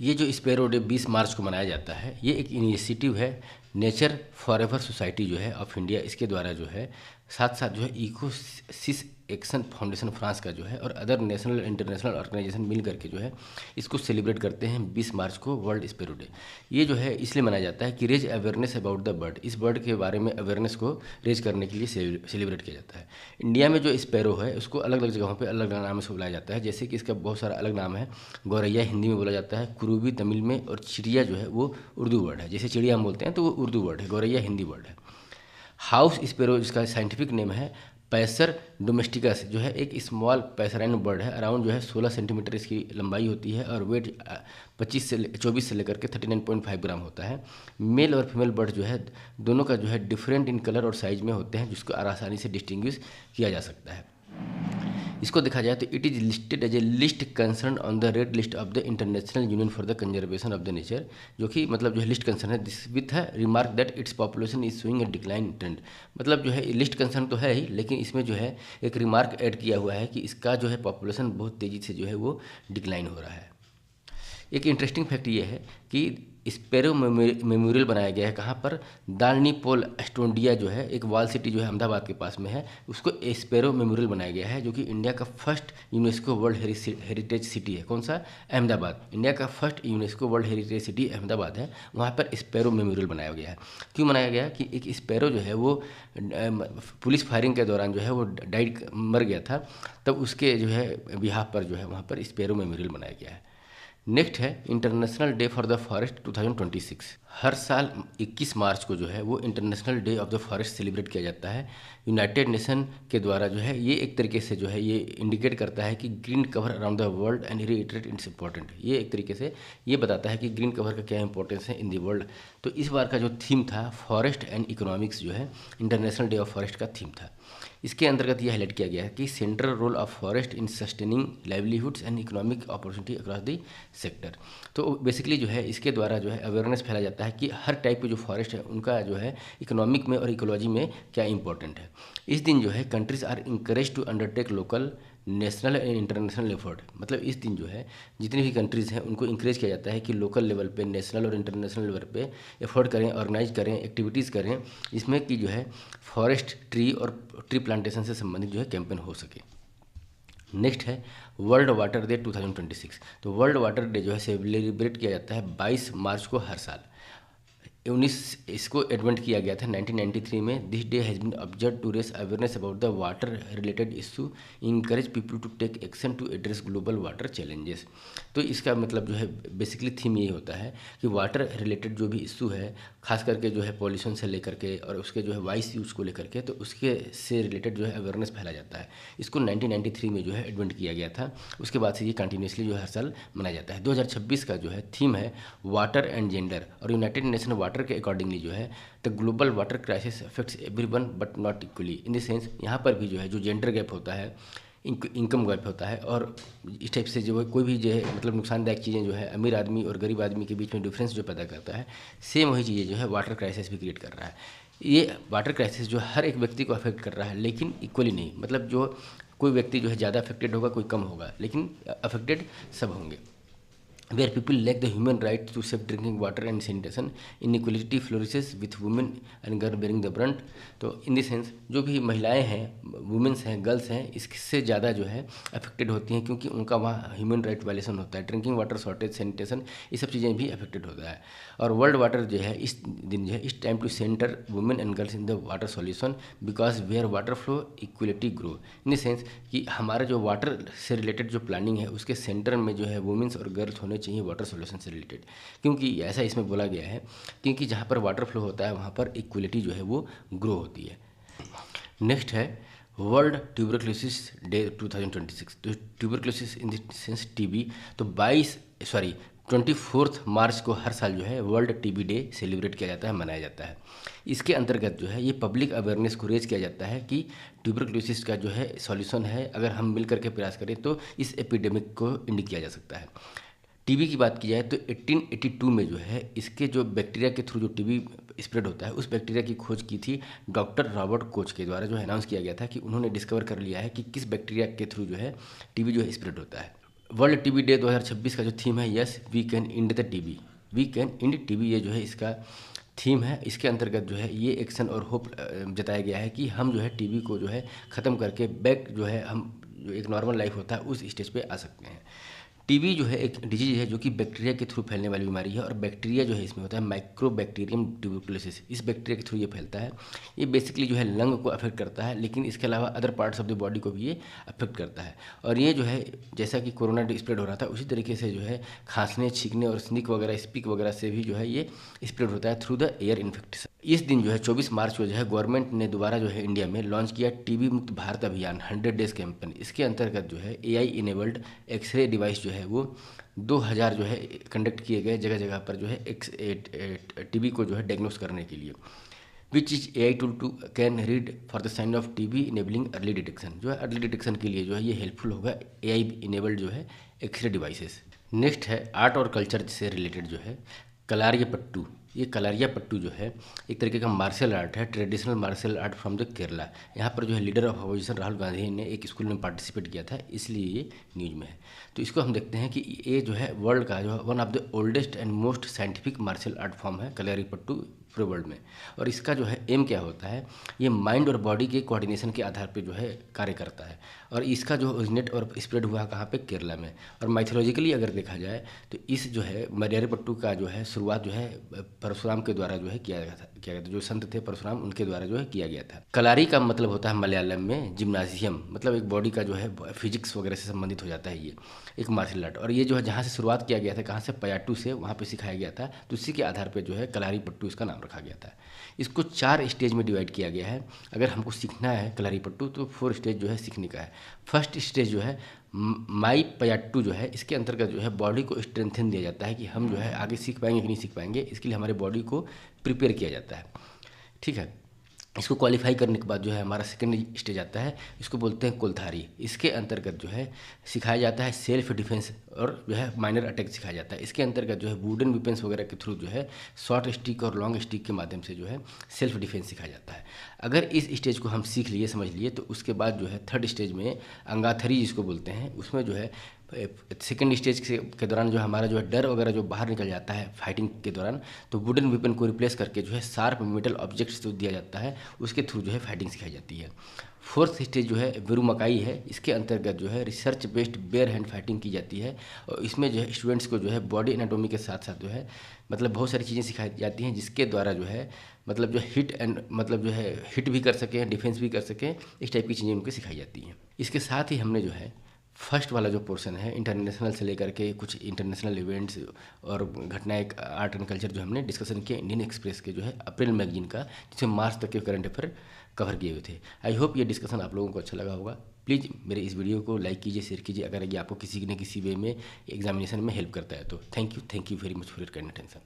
ये जो स्पैरो डे 20 मार्च को मनाया जाता है ये एक इनिशिएटिव है नेचर फॉरएवर सोसाइटी जो है ऑफ इंडिया, इसके द्वारा जो है साथ साथ जो है इकोसिस एक्शन फाउंडेशन फ्रांस का जो है और अदर नेशनल इंटरनेशनल ऑर्गेनाइजेशन मिल करके जो है इसको सेलिब्रेट करते हैं 20 मार्च को वर्ल्ड स्पैरो डे। ये जो है इसलिए मनाया जाता है कि raise awareness about the bird, इस बर्ड के बारे में अवेयरनेस को रेज करने के लिए सेलिब्रेट किया जाता है। इंडिया में जो स्पैरो है उसको अलग अलग जगहों पर अलग अलग नाम से बुलाया जाता है, जैसे कि इसका बहुत सारा अलग नाम है। गौरैया हिंदी में बोला जाता है, कुरूबी तमिल में, और चिड़िया जो है वो उर्दू वर्ड है। जैसे चिड़िया हम बोलते हैं तो वो उर्दू वर्ड है, गौरैया हिंदी वर्ड है। हाउस स्पैरो जिसका साइंटिफिक नेम है पैसर डोमेस्टिकस जो है एक स्मॉल पैसराइन बर्ड है। अराउंड जो है 16 सेंटीमीटर इसकी लंबाई होती है और वेट 24 से लेकर के 39.5 ग्राम होता है। मेल और फीमेल बर्ड जो है दोनों का जो है डिफरेंट इन कलर और साइज में होते हैं, जिसको आसानी से डिस्टिंग्विश किया जा सकता है। इसको देखा जाए तो it is listed as a list concern on the red list of the international union for the conservation of the nature, जो कि मतलब जो है लिस्ट कंसर्न है दिस विथ है remark that its population is showing a decline trend. मतलब जो है लिस्ट कंसर्न तो है ही, लेकिन इसमें जो है एक रिमार्क ऐड किया हुआ है कि इसका जो है पॉपुलेशन बहुत तेज़ी से जो है वो डिक्लाइन हो रहा है। एक इंटरेस्टिंग फैक्ट ये है कि स्पैरो मेमोरियल बनाया गया है कहाँ पर, दालनीपोल एस्टोनिया जो है एक वॉल सिटी जो है अहमदाबाद के पास में है, उसको स्पैरो मेमोरियल बनाया गया है, जो कि इंडिया का first UNESCO world heritage city है। कौन सा? अहमदाबाद। इंडिया का first UNESCO world heritage city Ahmedabad है, वहाँ पर स्पैरो मेमोरियल बनाया गया है। क्यों बनाया गया कि एक स्पैरो जो है वो पुलिस फायरिंग के दौरान जो है वो मर गया था, तब उसके जो है बिहाफ पर जो है वहाँ पर स्पैरो मेमोरियल बनाया गया है। नेक्स्ट है international day for the forest 2026। हर साल 21 मार्च को जो है वो international day of the forest celebrate किया जाता है यूनाइटेड नेशन के द्वारा। जो है ये एक तरीके से जो है ये इंडिकेट करता है कि green cover around the world and रिइटरेट it's important. ये एक तरीके से ये बताता है कि ग्रीन कवर का क्या इंपॉर्टेंस है इन द वर्ल्ड। तो इस बार का जो थीम था फॉरेस्ट एंड इकोनॉमिक्स जो है इंटरनेशनल डे ऑफ फॉरेस्ट का थीम था। इसके अंतर्गत यह हाईलाइट किया गया है कि central role of forest in sustaining livelihoods and economic opportunity across the sector. तो बेसिकली जो है इसके द्वारा जो है अवेयरनेस फैला जाता है कि हर टाइप के जो फॉरेस्ट है उनका जो है इकोनॉमिक में और इकोलॉजी में क्या इंपॉर्टेंट है। इस दिन जो है countries are encourage to undertake local national and international effort. मतलब इस दिन जो है जितनी भी कंट्रीज़ हैं उनको इंकरेज किया जाता है कि लोकल लेवल पे, नेशनल और इंटरनेशनल लेवल पे एफर्ट करें, ऑर्गेनाइज करें, एक्टिविटीज़ करें, इसमें कि जो है फॉरेस्ट ट्री और ट्री प्लांटेशन से संबंधित जो है कैंपेन हो सके। नेक्स्ट है वर्ल्ड वाटर डे 2026। तो वर्ल्ड वाटर डे जो है सेलिब्रेट किया जाता है 22 मार्च को हर साल। इसको एडवेंट किया गया था 1993 में। This day has been observe to raise awareness about the water related issue, encourage people to take action to address global water challenges. तो इसका मतलब जो है बेसिकली थीम यही होता है कि वाटर रिलेटेड जो भी इशू है, खास करके जो है पॉल्यूशन से लेकर के और उसके जो है वाइस यूज को लेकर के, तो उसके से रिलेटेड जो है अवेयरनेस फैला जाता है। इसको 1993 में जो है एडवेंट किया गया था। उसके बाद से ये कंटिन्यूसली जो है हर साल मनाया जाता है। 2026 का जो है थीम है वाटर एंड जेंडर, और यूनाइटेड नेशन वाटर के अकॉर्डिंगली जो है the global water crisis affects everyone but not equally. In the sense यहाँ पर भी जो है जो जेंडर गैप होता है, इनकम गैप होता है, और इस टाइप से जो है कोई भी जो है मतलब नुकसानदायक चीज़ें जो है अमीर आदमी और गरीब आदमी के बीच में डिफरेंस जो पैदा करता है, सेम वही चीज़ें जो है वाटर क्राइसिस भी क्रिएट कर रहा है। ये वाटर क्राइसिस जो हर एक व्यक्ति को अफेक्ट कर रहा है, लेकिन इक्वली नहीं। मतलब जो कोई व्यक्ति जो है ज़्यादा अफेक्टेड होगा, कोई कम होगा, लेकिन अफेक्टेड सब होंगे। where people lack the human right to safe drinking water and sanitation, inequality flourishes with women and girl bearing the brunt। तो इन द सेंस जो भी महिलाएं हैं, वुमेंस हैं, गर्ल्स हैं, इससे ज़्यादा जो है अफेक्टेड होती हैं, क्योंकि उनका वहाँ ह्यूमन राइट वायलेशन होता है। ड्रिंकिंग वाटर शॉर्टेज, सैनिटेशन, ये सब चीज़ें भी अफेक्टेड होता है। और वर्ल्ड वाटर जो है इस दिन जो है इस time to centre women and girls in the water solution because where water flow equality grow. In the sense कि हमारा जो वाटर से रिलेटेड जो प्लानिंग है उसके सेंटर में जो है वुमेंस और गर्ल्स होने चाहिए वाटर सॉल्यूशन से रिलेटेड, क्योंकि ऐसा इसमें बोला गया है क्योंकि जहाँ पर वाटर फ्लो होता है वहाँ पर इक्वलिटी जो है वो ग्रो होती है। नेक्स्ट है वर्ल्ड ट्यूबरक्लोसिस डे 2026। तो tuberculosis in the sense TB, तो 24 मार्च को हर साल जो है वर्ल्ड टीबी डे सेलिब्रेट किया जाता है, मनाया जाता है। इसके अंतर्गत जो है ये पब्लिक अवेयरनेस को रेज किया जाता है कि ट्यूबरक्लोसिस का जो है सॉल्यूशन है, अगर हम मिल करके प्रयास करें तो इस एपिडेमिक को इंड किया जा सकता है। टीबी की बात की जाए तो 1882 में जो है इसके जो बैक्टीरिया के थ्रू जो टीबी स्प्रेड होता है उस बैक्टीरिया की खोज की थी डॉक्टर रॉबर्ट कोच के द्वारा, जो अनाउंस किया गया था कि उन्होंने डिस्कवर कर लिया है कि किस बैक्टीरिया के थ्रू जो है टीबी जो है स्प्रेड होता है। वर्ल्ड टीबी डे 2026 का जो थीम है yes we can end the TB, we can end TB, ये जो है इसका थीम है। इसके अंतर्गत जो है ये एक्शन और होप जताया गया है कि हम जो है टीबी को जो है ख़त्म करके बैक जो है हम जो एक नॉर्मल लाइफ होता है उस स्टेज पे आ सकते हैं। टीबी जो है एक डिजीज है जो कि बैक्टीरिया के थ्रू फैलने वाली बीमारी है, और बैक्टीरिया जो है इसमें होता है माइक्रोबैक्टीरियम ट्यूबरकुलोसिस, इस बैक्टीरिया के थ्रू ये फैलता है। ये बेसिकली जो है लंग को अफेक्ट करता है, लेकिन इसके अलावा other parts of the body को भी ये अफेक्ट करता है। और ये जो है जैसा कि कोरोना स्प्रेड हो रहा था उसी तरीके से जो है खांसने, छींकने और स्निक वगैरह, स्पीक वगैरह से भी जो है ये स्प्रेड होता है थ्रू द एयर इन्फेक्शन। इस दिन जो है 24 मार्च को जो है गवर्नमेंट ने दोबारा जो है इंडिया में लॉन्च किया टीबी मुक्त भारत अभियान 100 डेज कैंपेन। इसके अंतर्गत जो है एआई इनेबल्ड एक्सरे डिवाइस जो है वो 2000 जो है कंडक्ट किए गए जगह जगह पर जो है टीबी को जो है डायग्नोस करने के लिए, which is AI tool to can read for the sign of TB enabling early detection. जो है अर्ली डिटेक्शन के लिए जो है ये हेल्पफुल होगा एआई इनेबल्ड जो है एक्सरे डिवाइसेस। नेक्स्ट है आर्ट और कल्चर से रिलेटेड जो है कलारियापट्टू। ये कलारियापट्टू जो है एक तरीके का मार्शल आर्ट है, traditional martial art from the Kerala. यहाँ पर जो है leader of opposition Rahul Gandhi ने एक स्कूल में पार्टिसिपेट किया था, इसलिए ये न्यूज में है। तो इसको हम देखते हैं कि ये जो है वर्ल्ड का जो है one of the oldest and most scientific martial art form है कलारियापट्टू पूरे वर्ल्ड में। और इसका जो है एम क्या होता है, ये माइंड और बॉडी के कोऑर्डिनेशन के आधार पर जो है कार्य करता है। और इसका जो ओरिजिनेट और स्प्रेड हुआ कहाँ पे, केरला में। और माइथोलॉजिकली अगर देखा जाए तो इस जो है कलारियापट्टू का जो है शुरुआत जो है परशुराम के द्वारा जो है किया गया था, जो संत थे परशुराम उनके द्वारा जो है किया गया था। कलारी का मतलब होता है मलयालम में जिम्नाजियम, मतलब एक बॉडी का जो है फिजिक्स वगैरह से संबंधित हो जाता है ये एक मार्शल आर्ट। और ये जो है जहाँ से शुरुआत किया गया था, कहाँ से, पयाटू से, वहाँ पे सिखाया गया था। तो उसी के आधार पर जो है कलारीपट्टू इसका नाम रखा गया था। इसको 4 स्टेज में डिवाइड किया गया है। अगर हमको सीखना है कलारीपट्टू तो 4 स्टेज जो है सीखने का है। फर्स्ट स्टेज जो है माई पयाट्टू जो है, इसके अंतर्गत जो है बॉडी को स्ट्रेंथन दिया जाता है कि हम जो है आगे सीख पाएंगे कि नहीं सीख पाएंगे, इसके लिए हमारे बॉडी को प्रिपेयर किया जाता है। ठीक है, इसको क्वालिफाई करने के बाद जो है हमारा सेकंड स्टेज आता है, इसको बोलते हैं कोलथारी। इसके अंतर्गत जो है सिखाया जाता है सेल्फ डिफेंस और जो है माइनर अटैक सिखाया जाता है। इसके अंतर्गत जो है वुडन वेपन्स वगैरह के थ्रू जो है शॉर्ट स्टिक और लॉन्ग स्टिक के माध्यम से जो है सेल्फ डिफेंस सिखाया जाता है। अगर इस स्टेज को हम सीख लिए, समझ लिए, तो उसके बाद जो है थर्ड स्टेज में अंगाथरी जिसको बोलते हैं, उसमें जो है सेकेंड स्टेज के दौरान जो हमारा जो है डर वगैरह जो बाहर निकल जाता है फाइटिंग के दौरान, तो वुडन वेपन को रिप्लेस करके जो है शार्प मेटल ऑब्जेक्ट्स जो दिया जाता है उसके थ्रू जो है फाइटिंग सिखाई जाती है। फोर्थ स्टेज जो है वेरुमकाई है, इसके अंतर्गत जो है research based bare hand fighting की जाती है। और इसमें जो है स्टूडेंट्स को जो है बॉडी एनाटोमी के साथ साथ जो है मतलब बहुत सारी चीज़ें सिखाई जाती हैं, जिसके द्वारा जो है मतलब जो हिट एंड मतलब जो है हिट भी कर सकें, डिफेंस भी कर सकें, इस टाइप की चीज़ें उनको सिखाई जाती हैं। इसके साथ ही हमने जो है फर्स्ट वाला जो पोर्शन है इंटरनेशनल से लेकर के कुछ इंटरनेशनल इवेंट्स और घटनाएं, आर्ट एंड कल्चर जो हमने डिस्कशन किया इंडियन एक्सप्रेस के जो है अप्रैल मैगजीन का, जिसमें मार्च तक के करंट अफेयर कवर किए हुए थे। आई होप ये डिस्कशन आप लोगों को अच्छा लगा होगा। प्लीज़ मेरे इस वीडियो को लाइक कीजिए, शेयर कीजिए अगर ये आपको किसी न किसी वे में एग्जामिनेशन में हेल्प करता है तो। Thank you very much for your kind attention.